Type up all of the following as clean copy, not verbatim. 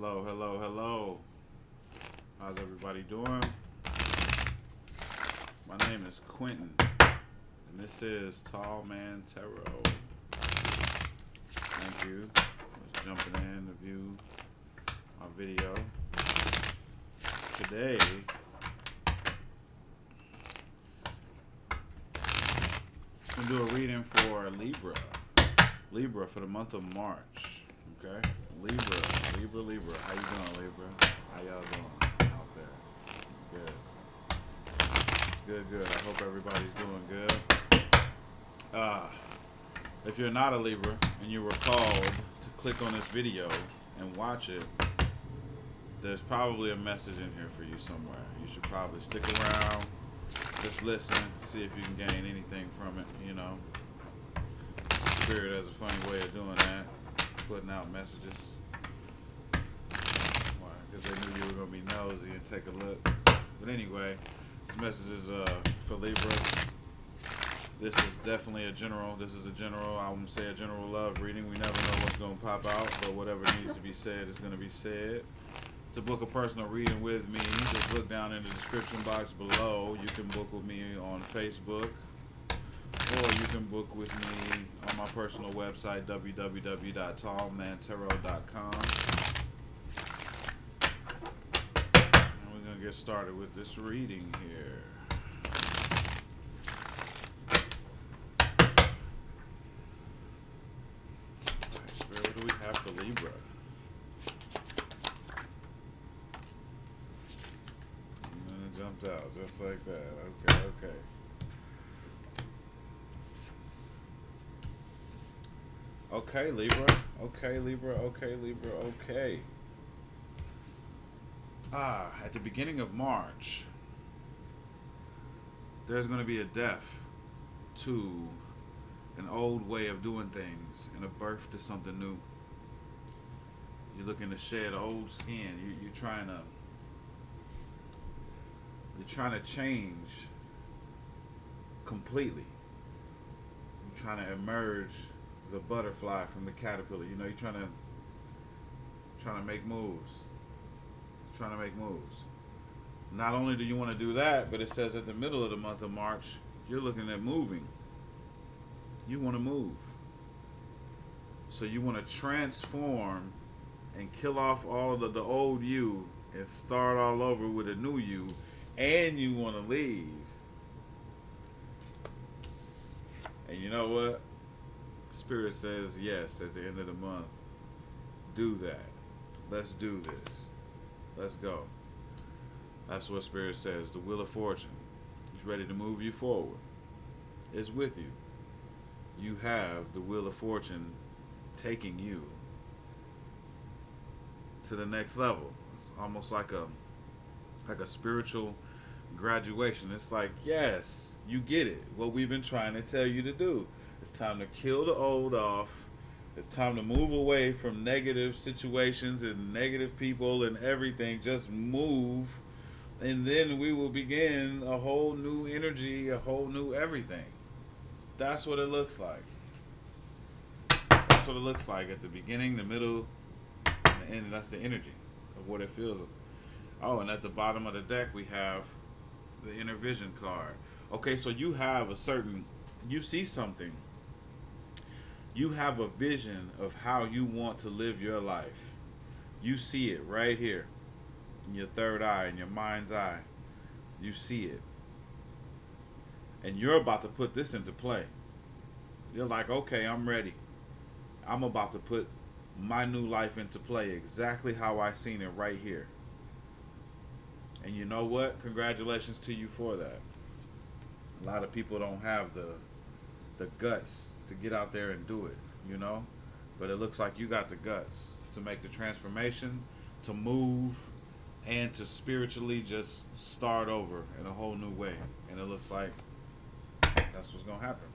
Hello, hello, hello. How's everybody doing? My name is Quentin, and this is Tall Man Tarot. Thank you for jumping in to view my video. Today, I'm going to do a reading for Libra. Libra for the month of March. Okay? Libra. How you doing, Libra? How y'all doing out there? It's good. Good. I hope everybody's doing good. If you're not a Libra and you were called to click on this video and watch it, there's probably a message in here for you somewhere. You should probably stick around, just listen, see if you can gain anything from it, you know. Spirit has a funny way of doing that, putting out messages. Why? Because they knew you were going to be nosy and take a look. But anyway, this message is for Libra. This is definitely a general. This is a general, I wouldn't say a general love reading. We never know what's going to pop out, but whatever needs to be said is going to be said. To book a personal reading with me, just look down in the description box below. You can book with me on Facebook, or you can book with me on my personal website, www.tallmantarot.com. And we're going to get started with this reading here. Spirit, what do we have for Libra? And it jumped out just like that. Okay. Okay, Libra. Okay. At the beginning of March, there's going to be a death to an old way of doing things and a birth to something new. You're looking to shed old skin. You're trying to change completely. You're trying to emerge as a butterfly from the caterpillar. You know, you're trying to make moves. Not only do you want to do that, but it says at the middle of the month of March, you're looking at moving. You want to move. So you want to transform and kill off all of the old you and start all over with a new you, and you want to leave. And you know what? Spirit says yes at the end of the month. Do that. Let's do this. Let's go. That's what Spirit says. The Wheel of Fortune is ready to move you forward. It's with you. You have the Wheel of Fortune taking you to the next level. It's almost like a spiritual graduation. It's like, yes, you get it. What we've been trying to tell you to do. It's time to kill the old off. It's time to move away from negative situations and negative people and everything. Just move, and then we will begin a whole new energy, a whole new everything. That's what it looks like. That's what it looks like at the beginning, the middle, and the end. That's the energy of what it feels. Oh, and at the bottom of the deck we have the inner vision card. Okay, so you have you see something. You have a vision of how you want to live your life. You see it right here in your third eye, in your mind's eye. You see it. And you're about to put this into play. You're like, okay, I'm ready. I'm about to put my new life into play exactly how I seen it right here. And you know what? Congratulations to you for that. A lot of people don't have the guts to get out there and do it, you know? But it looks like you got the guts to make the transformation, to move, and to spiritually just start over in a whole new way. And it looks like that's what's going to happen.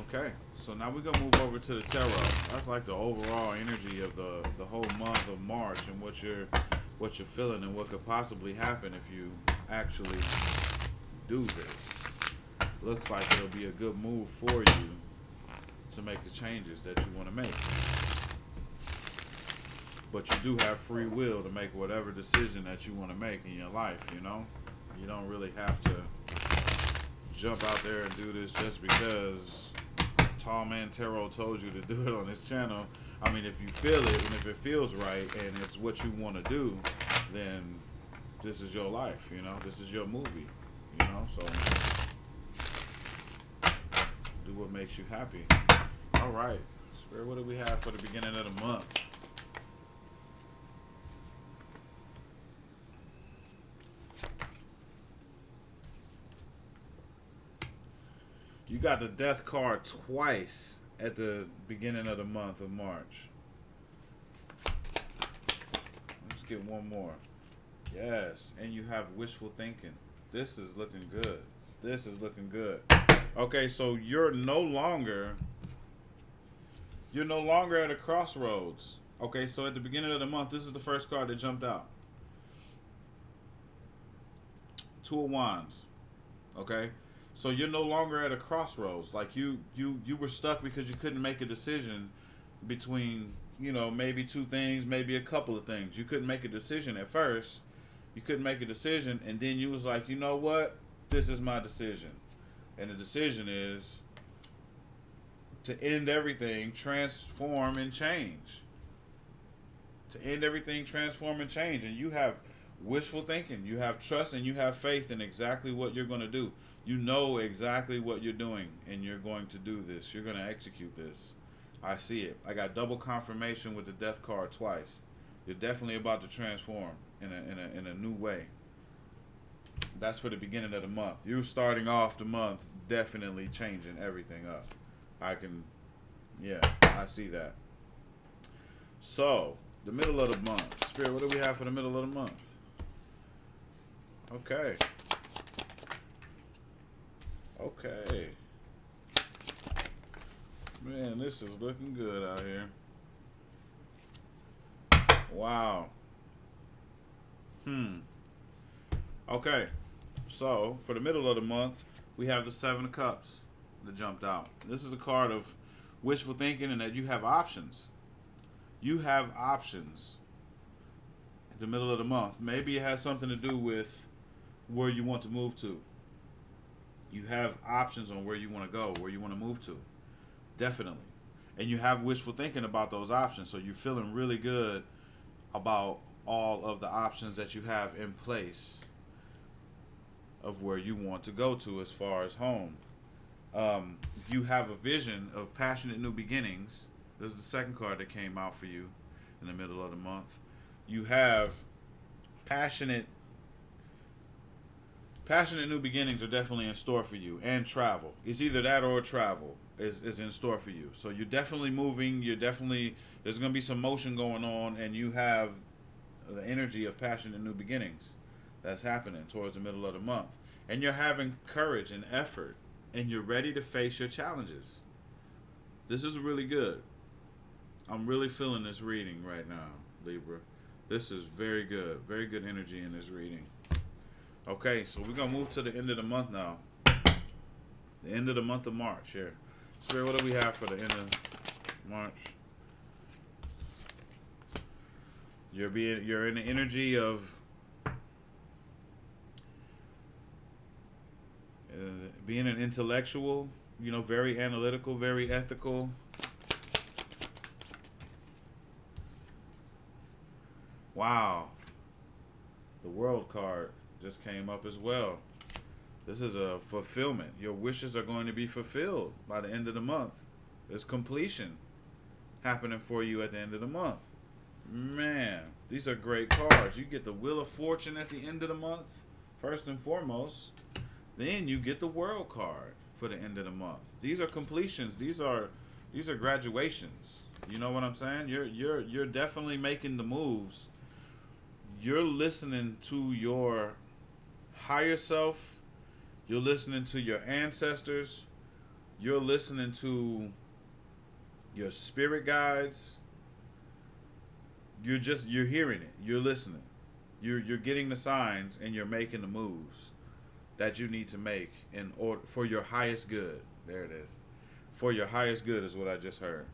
Okay, so now we're going to move over to the tarot. That's like the overall energy of the whole month of March and what you're feeling and what could possibly happen if you actually do this. Looks like it'll be a good move for you to make the changes that you want to make. but you do have free will to make whatever decision that you want to make in your life. You don't really have to jump out there and do this just because Tall Man Tarot told you to do it on his channel. I mean, if you feel it and if it feels right and it's what you want to do, then this is your life. This is your movie. So do what makes you happy. All right, Spirit, what do we have for the beginning of the month? You got the Death card twice at the beginning of the month of March. Let's get one more. Yes, and you have wishful thinking. This is looking good. This is looking good. Okay, so you're no longer at a crossroads. Okay, so at the beginning of the month, this is the first card that jumped out. Two of Wands. Okay? So you're no longer at a crossroads. Like you were stuck because you couldn't make a decision between, maybe two things, maybe a couple of things. You couldn't make a decision at first. You couldn't make a decision, and then you was like, you know what? This is my decision. And the decision is to end everything, transform, and change. To end everything, transform, and change. And you have wishful thinking. You have trust, and you have faith in exactly what you're going to do. You know exactly what you're doing, and you're going to do this. You're going to execute this. I see it. I got double confirmation with the Death card twice. You're definitely about to transform in a new way. That's for the beginning of the month. You're starting off the month definitely changing everything up. I see that. So, the middle of the month. Spirit, what do we have for the middle of the month? Okay. Man, this is looking good out here. Wow. Okay. So, for the middle of the month, we have the Seven of Cups that jumped out. This is a card of wishful thinking and that you have options. You have options in the middle of the month. Maybe it has something to do with where you want to move to. You have options on where you want to go, where you want to move to. Definitely. And you have wishful thinking about those options. So you're feeling really good about all of the options that you have in place of where you want to go to as far as home. You have a vision of passionate new beginnings. This is the second card that came out for you in the middle of the month. You have passionate new beginnings are definitely in store for you, and travel. It's either that or travel is in store for you. So you're definitely moving. There's going to be some motion going on, and you have the energy of passionate new beginnings that's happening towards the middle of the month. And you're having courage and effort, and you're ready to face your challenges. This is really good. I'm really feeling this reading right now, Libra. This is very good. Very good energy in this reading. Okay, so we're going to move to the end of the month now. The end of the month of March here. Spirit, what do we have for the end of March? You're in the energy of being an intellectual, very analytical, very ethical. Wow. The World card just came up as well. This is a fulfillment. Your wishes are going to be fulfilled by the end of the month. There's completion happening for you at the end of the month. Man, these are great cards. You get the Wheel of Fortune at the end of the month, first and foremost. Then you get the World card for the end of the month. These are completions. These are graduations. You know what I'm saying? You're definitely making the moves. You're listening to your higher self. You're listening to your ancestors. You're listening to your spirit guides. You're hearing it. You're listening. You're getting the signs, and you're making the moves that you need to make in order for your highest good. There it is. For your highest good is what I just heard.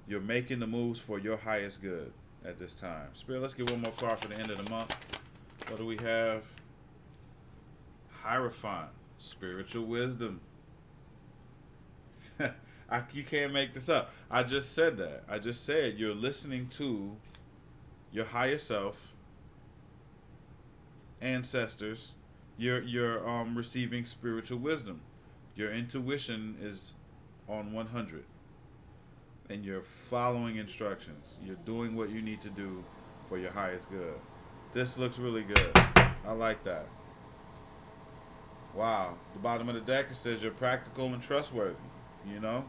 You're making the moves for your highest good. at this time. Spirit, let's get one more card for the end of the month. What do we have? Hierophant, spiritual wisdom. You can't make this up. I just said that. I just said you're listening to your higher self, ancestors. You're receiving spiritual wisdom. Your intuition is on 100, and you're following instructions. You're doing what you need to do for your highest good. This looks really good. I like that. Wow. The bottom of the deck, it says you're practical and trustworthy. You know?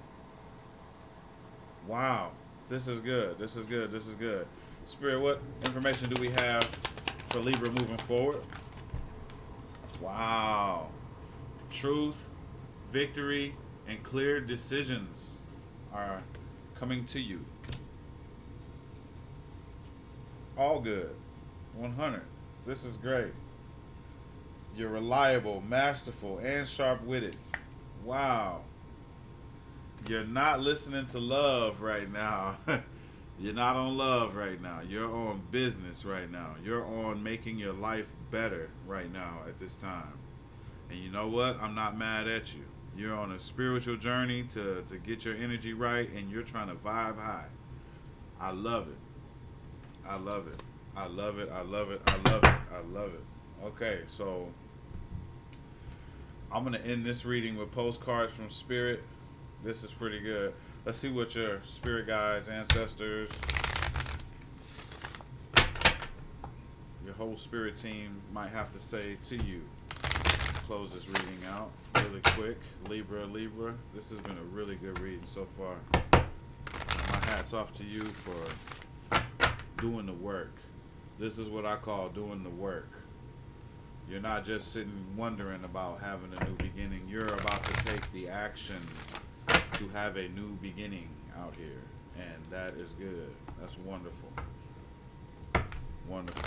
Wow. This is good. This is good. This is good. Spirit, what information do we have for Libra moving forward? Wow. Truth, victory, and clear decisions are coming to you. All good. 100. This is great. You're reliable, masterful, and sharp-witted. Wow. You're not listening to love right now. You're not on love right now. You're on business right now. You're on making your life better right now at this time. And you know what? I'm not mad at you. You're on a spiritual journey to get your energy right, and you're trying to vibe high. I love it. I love it. I love it. I love it. I love it. I love it. Okay, so I'm going to end this reading with postcards from Spirit. This is pretty good. Let's see what your spirit guides, ancestors, your whole spirit team might have to say to you. Close this reading out really quick. Libra, this has been a really good reading so far. My hat's off to you for doing the work. This is what I call doing the work. You're not just sitting wondering about having a new beginning. You're about to take the action to have a new beginning out here. And that is good. That's wonderful. Wonderful.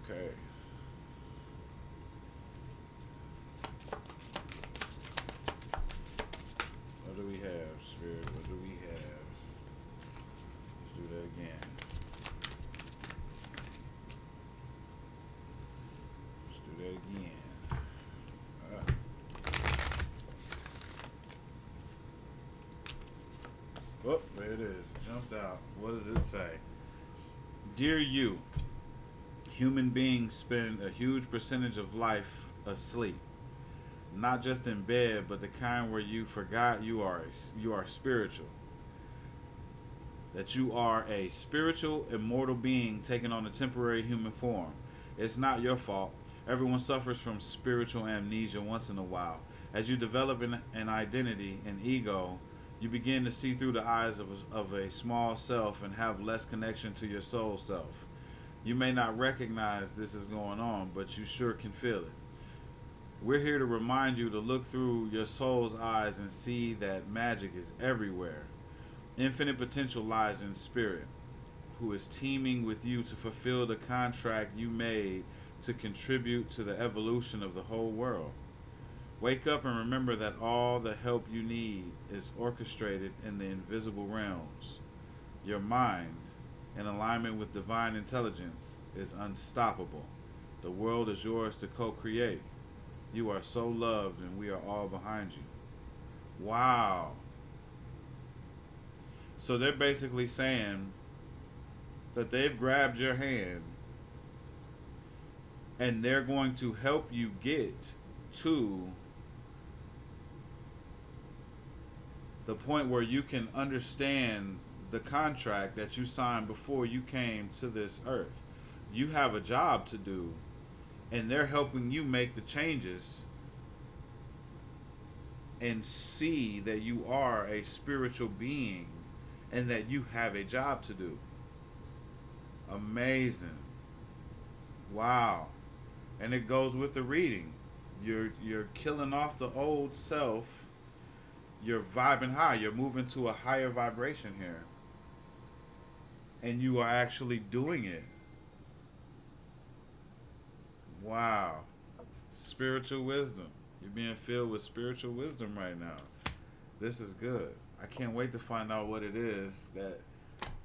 Okay. What do we have, Spirit? What do we have? Let's do that again. Let's do that again. Oh, there it is. It jumped out. What does it say? Dear you, human beings spend a huge percentage of life asleep. Not just in bed, but the kind where you forgot you are spiritual. That you are a spiritual, immortal being taking on a temporary human form. It's not your fault. Everyone suffers from spiritual amnesia once in a while. As you develop an identity, an ego, you begin to see through the eyes of a small self and have less connection to your soul self. You may not recognize this is going on, but you sure can feel it. We're here to remind you to look through your soul's eyes and see that magic is everywhere. Infinite potential lies in Spirit, who is teaming with you to fulfill the contract you made to contribute to the evolution of the whole world. Wake up and remember that all the help you need is orchestrated in the invisible realms. Your mind, in alignment with divine intelligence, is unstoppable. The world is yours to co-create. You are so loved and we are all behind you. Wow. So they're basically saying that they've grabbed your hand and they're going to help you get to the point where you can understand the contract that you signed before you came to this earth. You have a job to do, and they're helping you make the changes and see that you are a spiritual being and that you have a job to do. Amazing. Wow. And it goes with the reading. You're killing off the old self. You're vibing high. You're moving to a higher vibration here. And you are actually doing it. Wow. Spiritual wisdom. You're being filled with spiritual wisdom right now. This is good. I can't wait to find out what it is that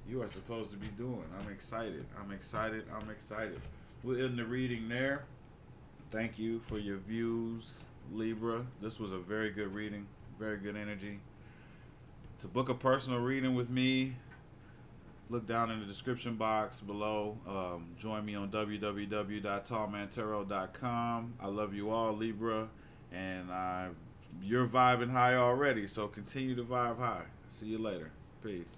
you are supposed to be doing. I'm excited. I'm excited. I'm excited. We're in the reading there. Thank you for your views, Libra. This was a very good reading, very good energy. To book a personal reading with me, look down in the description box below. Join me on www.tallmantarot.com. I love you all, Libra, and you're vibing high already, so continue to vibe high. See you later. Peace.